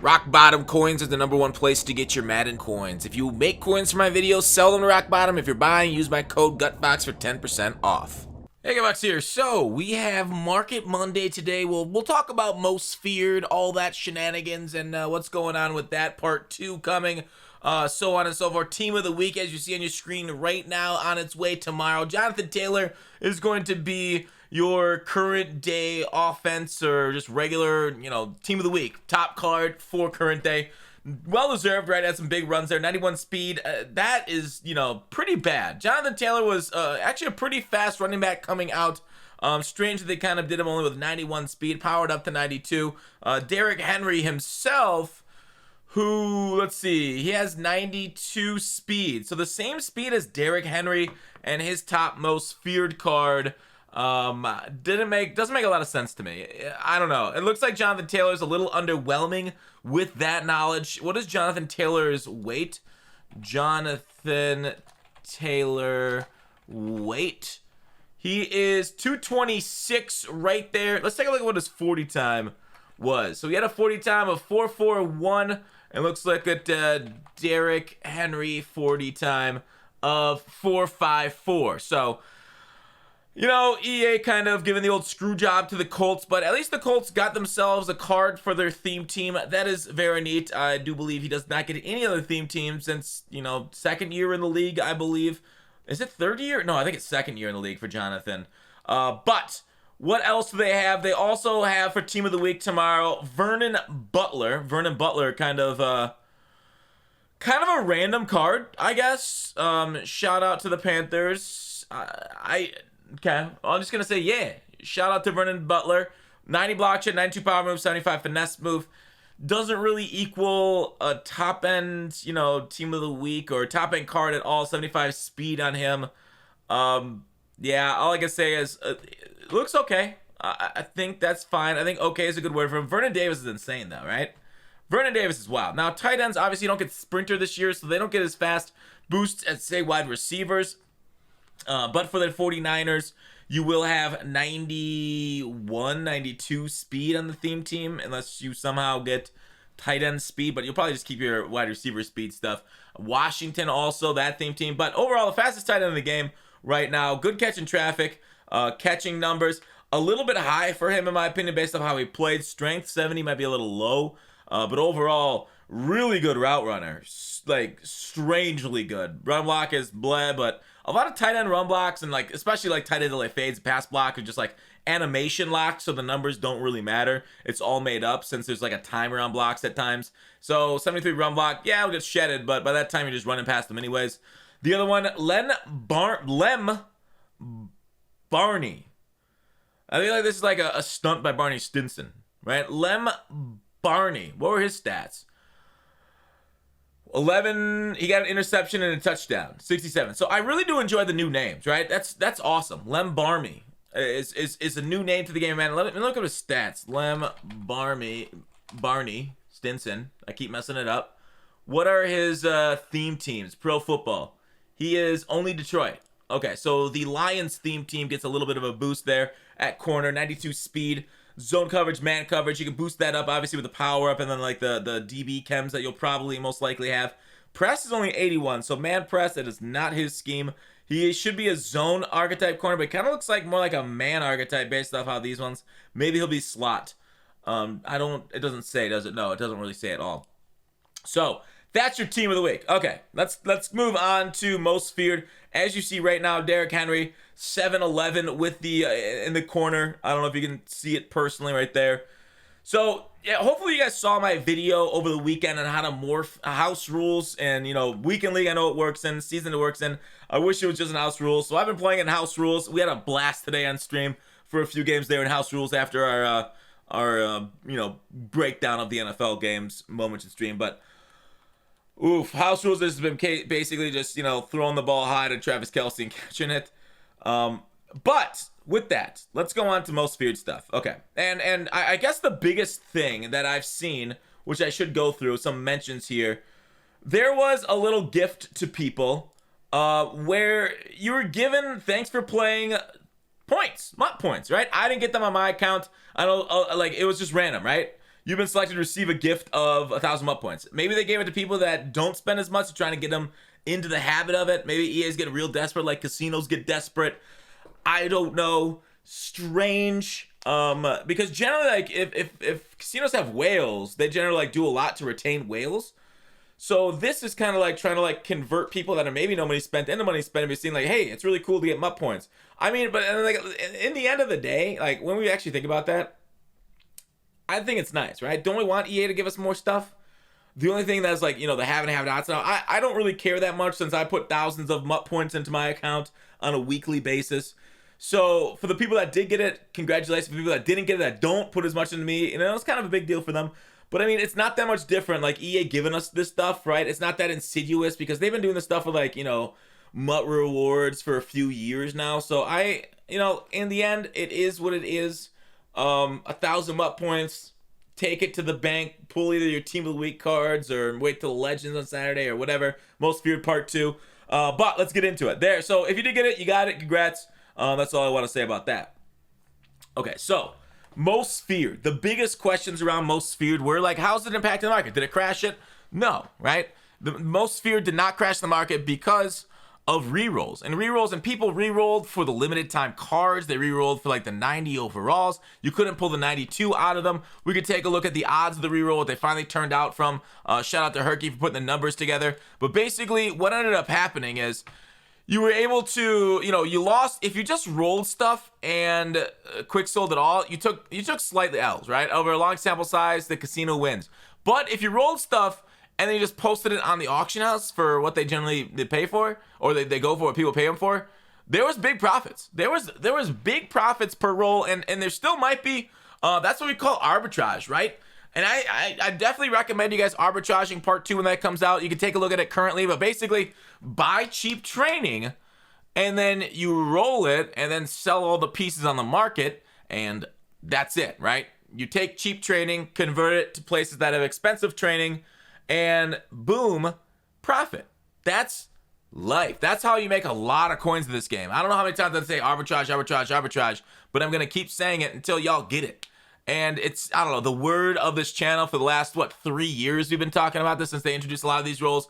Rock Bottom Coins is the #1 place to get your Madden coins. If you make coins for my videos, sell them to Rock Bottom. If you're buying, use my code GUTBOX for 10% off. Hey, GUTBOX here. So, we have Market Monday today. We'll talk about most feared, all that shenanigans, and what's going on with that. Part 2 coming, so on and so forth. Team of the Week, as you see on your screen right now, on its way tomorrow. Jonathan Taylor is going to be your current day offense or just regular, team of the week. Top card for current day. Well deserved, right? Had some big runs there. 91 speed. That is, pretty bad. Jonathan Taylor was actually a pretty fast running back coming out. Strange that they kind of did him only with 91 speed, powered up to 92. Derrick Henry himself, who, let's see, he has 92 speed. So the same speed as Derrick Henry, and his top most feared card doesn't make a lot of sense to me. I don't know. It looks like Jonathan Taylor's a little underwhelming with that knowledge. What is Jonathan Taylor's weight? Jonathan Taylor weight. He is 226 right there. Let's take a look at what his 40 time was. So he had a 40 time of 4.41. It looks like a Derrick Henry 40 time of 4.54. So, EA kind of giving the old screw job to the Colts, but at least the Colts got themselves a card for their theme team. That is very neat. I do believe he does not get any other theme team since, second year in the league, I believe. Is it third year? No, I think it's second year in the league for Jonathan. But what else do they have? They also have for Team of the Week tomorrow, Vernon Butler. Vernon Butler, kind of a random card, I guess. Shout out to the Panthers. Okay, I'm just going to say, yeah. Shout out to Vernon Butler. 90 block shot, 92 power move, 75 finesse move. Doesn't really equal a top-end, team of the week or top-end card at all. 75 speed on him. Yeah, all I can say is it looks okay. I think that's fine. I think okay is a good word for him. Vernon Davis is insane, though, right? Vernon Davis is wild. Now, tight ends obviously don't get sprinter this year, so they don't get as fast boosts as, say, wide receivers. But for the 49ers, you will have 91, 92 speed on the theme team, unless you somehow get tight end speed, but you'll probably just keep your wide receiver speed stuff. Washington also, that theme team. But overall, the fastest tight end in the game right now. Good catch in traffic, catching numbers. A little bit high for him, in my opinion, based on how he played. Strength, 70 might be a little low. But overall, really good route runner. Like, strangely good. Run block is bleh, but a lot of tight end run blocks, and especially tight end delay fades, pass block, are just animation locked, so the numbers don't really matter. It's all made up since there's a timer on blocks at times. So 73 run block, yeah, it'll get shedded, but by that time you're just running past them anyways. The other one, Lem Barney. I feel this is a stunt by Barney Stinson, right? Lem Barney. What were his stats? 11, he got an interception and a touchdown. 67. So I really do enjoy the new names, right? That's awesome. Lem Barney is a new name to the game, man. Let me look at his stats. Lem Barney Stinson. I keep messing it up. What are his theme teams? Pro football. He is only Detroit. Okay, so the Lions theme team gets a little bit of a boost there at corner. 92 speed. Zone coverage, man coverage. You can boost that up, obviously, with the power up and then the DB chems that you'll probably most likely have. Press is only 81, so man press, that is not his scheme. He should be a zone archetype corner, but it kind of looks more like a man archetype based off how these ones. Maybe he'll be slot. It doesn't say, does it? No, it doesn't really say at all. So, that's your team of the week. Okay, let's move on to most feared. As you see right now, Derrick Henry, 7-11 with the in the corner. I don't know if you can see it personally right there. So, yeah, hopefully you guys saw my video over the weekend on how to morph house rules. And, weekend league, I know it works in. Season it works in. I wish it was just in house rules. So, I've been playing in house rules. We had a blast today on stream for a few games there in house rules after our breakdown of the NFL games moments in stream. But oof, house rules has been basically just, throwing the ball high to Travis Kelce and catching it. But with that, let's go on to most feared stuff. Okay. And I guess the biggest thing that I've seen, which I should go through, some mentions here, there was a little gift to people where you were given thanks for playing points, MOT points, right? I didn't get them on my account. I don't, it was just random, right? you've been selected to receive a gift of 1,000 MUT points. Maybe they gave it to people that don't spend as much, trying to get them into the habit of it. Maybe EA's getting real desperate, like casinos get desperate. I don't know. Strange. Because generally, like, if casinos have whales, they generally like do a lot to retain whales. So this is kind of like trying to like convert people that are maybe no money spent into money spent, and be seeing like, hey, it's really cool to get MUT points. I mean, but like in the end of the day, like when we actually think about that, I think it's nice, right? Don't we want EA to give us more stuff? The only thing that's like, you know, the have and have-nots now, I don't really care that much, since I put thousands of MUT points into my account on a weekly basis. So for the people that did get it, congratulations. For the people that didn't get it, that don't put as much into me, you know, it's kind of a big deal for them. But I mean, it's not that much different. Like EA giving us this stuff, right? It's not that insidious, because they've been doing this stuff with like, you know, MUT rewards for a few years now. So you know, in the end, it is what it is. 1,000 MUT points. Take it to the bank. Pull either your Team of the Week cards or wait till Legends on Saturday or whatever. Most Feared Part 2. But let's get into it. There. So if you did get it, you got it. Congrats. That's all I want to say about that. Okay, so Most Feared. The biggest questions around Most Feared were like, how's it impacting the market? Did it crash it? No, right? The Most Feared did not crash the market because of rerolls. And people rerolled for the limited time cards. They rerolled for like the 90 overalls. You couldn't pull the 92 out of them. We could take a look at the odds of the reroll, what they finally turned out from. Shout out to Herky for putting the numbers together. But basically, what ended up happening is you were able to, you know, you lost if you just rolled stuff and quick sold it all. You took slightly L's, right? Over a long sample size, the casino wins. But if you rolled stuff and then you just posted it on the auction house for what they pay for, or they go for what people pay them for, there was big profits. There was big profits per roll, and there still might be. That's what we call arbitrage, right? And I definitely recommend you guys arbitraging part 2 when that comes out. You can take a look at it currently, but basically buy cheap training and then you roll it and then sell all the pieces on the market, and that's it, right? You take cheap training, convert it to places that have expensive training, and boom, profit. That's life. That's how you make a lot of coins in this game. I don't know how many times I say arbitrage, but I'm going to keep saying it until y'all get it. And it's, I don't know, the word of this channel for the last, 3 years we've been talking about this, since they introduced a lot of these rules,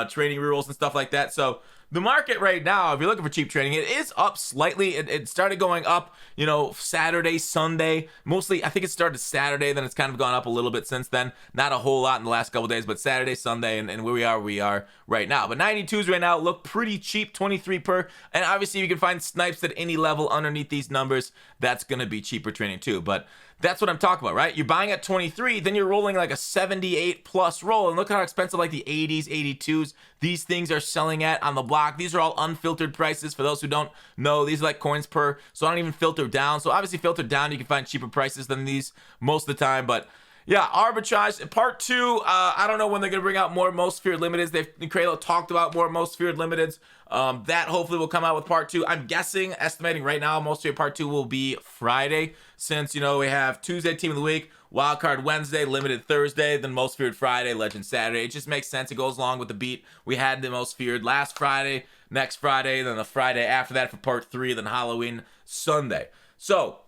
trading rules and stuff like that. So the market right now, if you're looking for cheap trading, it is up slightly. It started going up, you know, Saturday, Sunday. Mostly, I think it started Saturday, then it's kind of gone up a little bit since then. Not a whole lot in the last couple days, but Saturday, Sunday, and where we are right now. But 92s right now look pretty cheap, 23 per. And obviously, you can find snipes at any level underneath these numbers. That's going to be cheaper trading too. But that's what I'm talking about, right? You're buying at 23, then you're rolling like a 78 plus roll. And look how expensive like the 80s, 82s, these things are selling at on the block. These are all unfiltered prices. For those who don't know, these are like coins per, so I don't even filter down. So obviously filtered down, you can find cheaper prices than these most of the time. But yeah, arbitrage. Part 2, I don't know when they're going to bring out more Most Feared Limiteds. Kralo talked about more Most Feared Limiteds. That hopefully will come out with part 2. I'm estimating right now, Most Feared part 2 will be Friday, since, you know, we have Tuesday Team of the Week, Wildcard Wednesday, Limited Thursday, then Most Feared Friday, Legend Saturday. It just makes sense. It goes along with the beat. We had the Most Feared last Friday, next Friday, then the Friday after that for part 3, then Halloween Sunday. So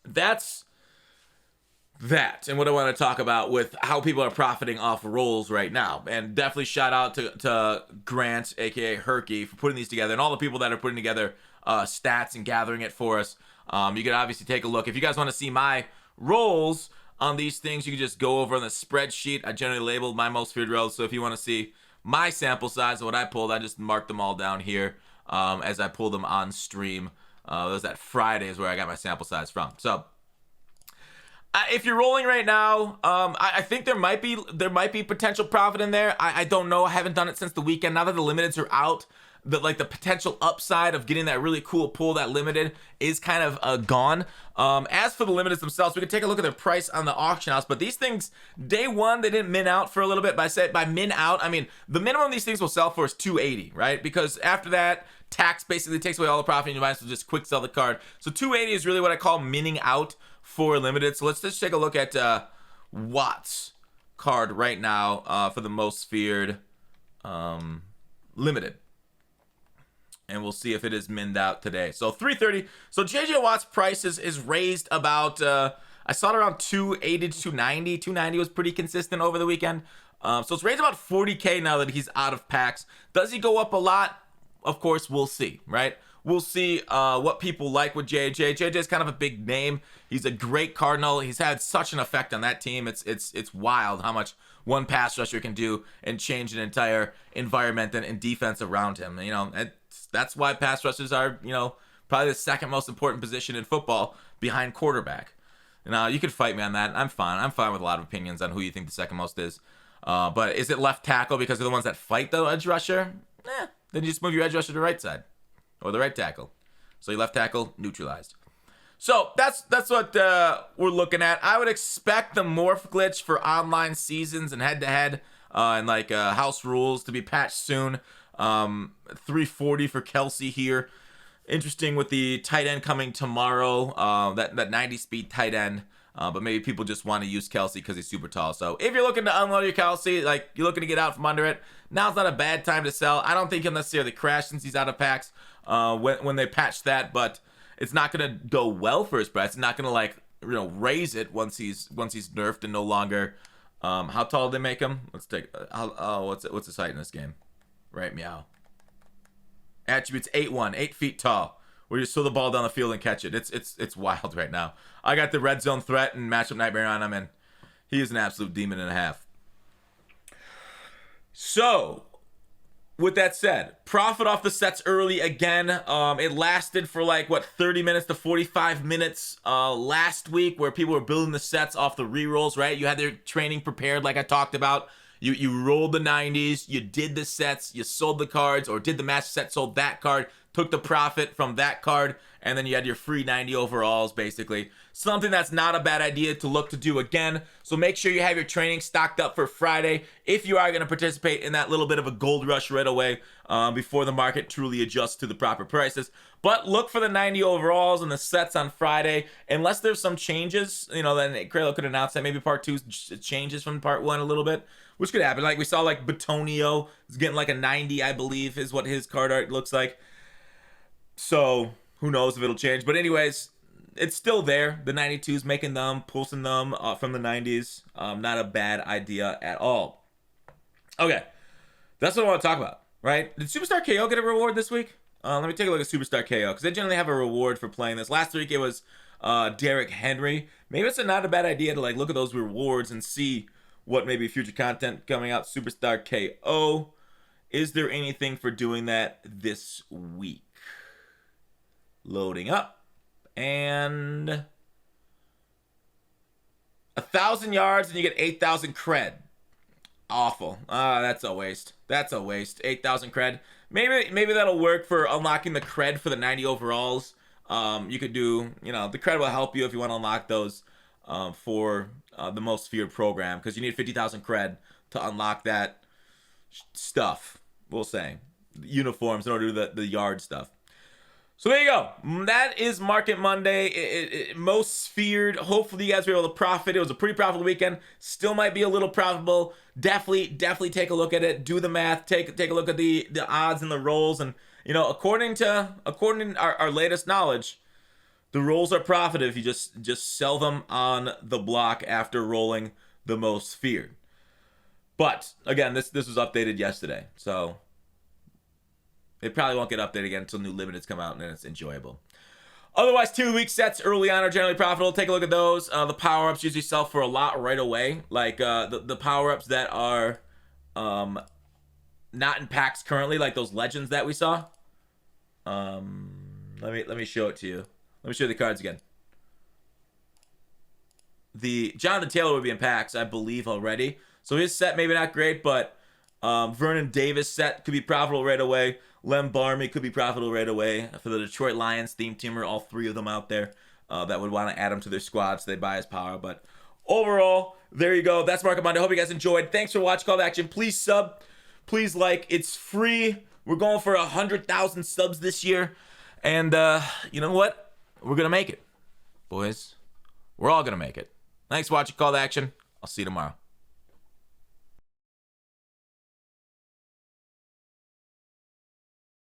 that's that, and what I want to talk about with how people are profiting off rolls right now. And definitely shout out to Grant, aka Herky, for putting these together, and all the people that are putting together stats and gathering it for us. You can obviously take a look. If you guys want to see my rolls on these things, you can just go over on the spreadsheet. I generally labeled my Most Feared rolls, so if you want to see my sample size of what I pulled, I just marked them all down here as I pulled them on stream. It was that Friday is where I got my sample size from. So if you're rolling right now, I think there might be potential profit in there. I don't know. I haven't done it since the weekend. Now that the limiteds are out, the potential upside of getting that really cool pull, that limited, is kind of gone. As for the limiteds themselves, we can take a look at their price on the auction house. But these things, day one, they didn't min out for a little bit. By min out, I mean the minimum these things will sell for is 280, right? Because after that, tax basically takes away all the profit, and you might as well just quick sell the card. So 280 is really what I call minning out for limited. So let's just take a look at Watt's card right now for the Most Feared limited, and we'll see if it is minned out today. So 330. So JJ Watt's price is raised about I saw it around 280 to 290. 290 was pretty consistent over the weekend. So it's raised about 40K now that he's out of packs. Does he go up a lot? Of course, we'll see, right? We'll see what people like with JJ. JJ's kind of a big name. He's a great Cardinal. He's had such an effect on that team. It's wild how much one pass rusher can do and change an entire environment and defense around him. You know, that's why pass rushers are, you know, probably the second most important position in football behind quarterback. Now, you could fight me on that. I'm fine. I'm fine with a lot of opinions on who you think the second most is. But is it left tackle because they're the ones that fight the edge rusher? Then you just move your edge rusher to the right side or the right tackle. So your left tackle neutralized. So that's what we're looking at. I would expect the morph glitch for online seasons and head-to-head and like house rules to be patched soon. 340 for Kelsey here. Interesting with the tight end coming tomorrow. That 90-speed tight end. But maybe people just want to use Kelsey because he's super tall. So if you're looking to unload your Kelsey, like you're looking to get out from under it, now's not a bad time to sell. I don't think he'll necessarily crash since he's out of packs when they patch that, but it's not going to go well for his price. It's not going to like, you know, raise it once he's nerfed and no longer. How tall did they make him? Let's take. What's his height in this game? Right, meow. Attributes 8'1", 8 feet tall. Where you just throw the ball down the field and catch it. It's wild right now. I got the red zone threat and matchup nightmare on him, and he is an absolute demon and a half. So, with that said, profit off the sets early again. It lasted for like, 30 minutes to 45 minutes last week where people were building the sets off the rerolls, right? You had their training prepared like I talked about. You rolled the 90s, you did the sets, you sold the cards, or did the master set, sold that card, took the profit from that card, and then you had your free 90 overalls, basically. Something that's not a bad idea to look to do again. So make sure you have your training stocked up for Friday if you are going to participate in that little bit of a gold rush right away before the market truly adjusts to the proper prices. But look for the 90 overalls and the sets on Friday. Unless there's some changes, you know, then Kralo could announce that maybe part 2 changes from part 1 a little bit, which could happen. Like we saw, like Batonio is getting like a 90, I believe, is what his card art looks like. So who knows if it'll change. But anyways, it's still there. The 92s making them, pulsing them from the 90s. Not a bad idea at all. Okay, that's what I want to talk about, right? Did Superstar KO get a reward this week? Let me take a look at Superstar KO, because they generally have a reward for playing this. Last week it was Derrick Henry. Maybe it's not a bad idea to like look at those rewards and see what maybe future content coming out. Superstar KO. Is there anything for doing that this week? Loading up. And 1,000 yards and you get 8,000 cred. Awful. That's a waste. That's a waste. 8,000 cred. Maybe that'll work for unlocking the cred for the 90 overalls. You could do, you know, the cred will help you if you want to unlock those for the most feared program, because you need 50,000 cred to unlock that stuff. We'll say uniforms in order to do the yard stuff. So there you go. That is Market Monday. Most feared. Hopefully you guys were able to profit. It was a pretty profitable weekend. Still might be a little profitable. Definitely take a look at it. Do the math. Take a look at the odds and the rolls. And you know, according to our latest knowledge, the rolls are profit if you just sell them on the block after rolling the most feared. But again, this was updated yesterday, so it probably won't get updated again until new limiteds come out and then it's enjoyable. Otherwise, 2-week sets early on are generally profitable. Take a look at those. The power-ups usually sell for a lot right away. Like the power-ups that are not in packs currently, like those legends that we saw. Let me show it to you. Let me show you the cards again. The Jonathan Taylor would be in packs, I believe, already. So his set maybe not great, but Vernon Davis set could be profitable right away. Lem Barmy could be profitable right away. For the Detroit Lions theme teamer, all 3 of them out there that would want to add him to their squad so they buy his power. But overall, there you go. That's Market Monday. Hope you guys enjoyed. Thanks for watching. Call to action. Please sub. Please like. It's free. We're going for 100,000 subs this year. And you know what? We're going to make it. Boys, we're all going to make it. Thanks for watching. Call to action. I'll see you tomorrow.